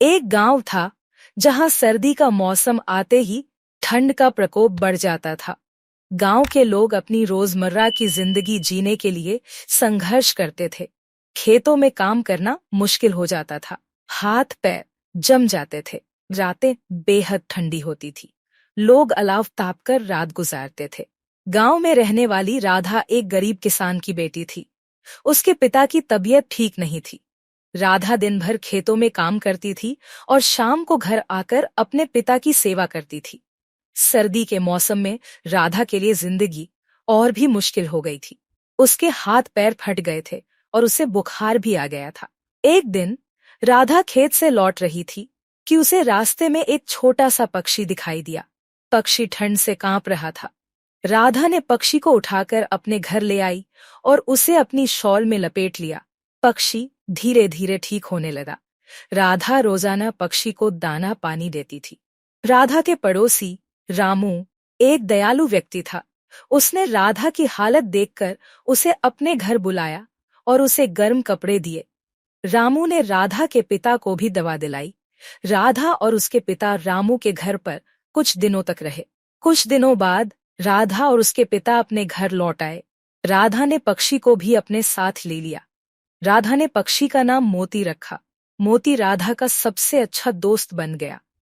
एक गांव था जहां सर्दी का मौसम आते ही ठंड का प्रकोप बढ़ जाता था। गांव के लोग अपनी रोजमर्रा की जिंदगी जीने के लिए संघर्ष करते थे। खेतों में काम करना मुश्किल हो जाता था, हाथ पैर जम जाते थे। रातें बेहद ठंडी होती थी। लोग अलाव तापकर रात गुजारते थे। गांव में रहने वाली राधा एक गरीब किसान की बेटी थी। उसके पिता की तबीयत ठीक नहीं थी। राधा दिन भर खेतों में काम करती थी और शाम को घर आकर अपने पिता की सेवा करती थी। सर्दी के मौसम में राधा के लिए जिंदगी और भी मुश्किल हो गई थी। उसके हाथ पैर फट गए थे और उसे बुखार भी आ गया था। एक दिन राधा खेत से लौट रही थी कि उसे रास्ते में एक छोटा सा पक्षी दिखाई दिया। पक्षी ठंड से कांप रहा था। राधा ने पक्षी को उठाकर अपने घर ले आई और उसे अपनी शॉल में लपेट लिया। पक्षी धीरे धीरे ठीक होने लगा। राधा रोजाना पक्षी को दाना पानी देती थी। राधा के पड़ोसी रामू एक दयालु व्यक्ति था। उसने राधा की हालत देखकर उसे अपने घर बुलाया और उसे गर्म कपड़े दिए। रामू ने राधा के पिता को भी दवा दिलाई। राधा और उसके पिता रामू के घर पर कुछ दिनों तक रहे। कुछ दिनों बाद राधा और उसके पिता अपने घर लौट आए। राधा ने पक्षी को भी अपने साथ ले लिया। राधा ने पक्षी का नाम मोती रखा। मोती राधा का सबसे अच्छा दोस्त बन गया।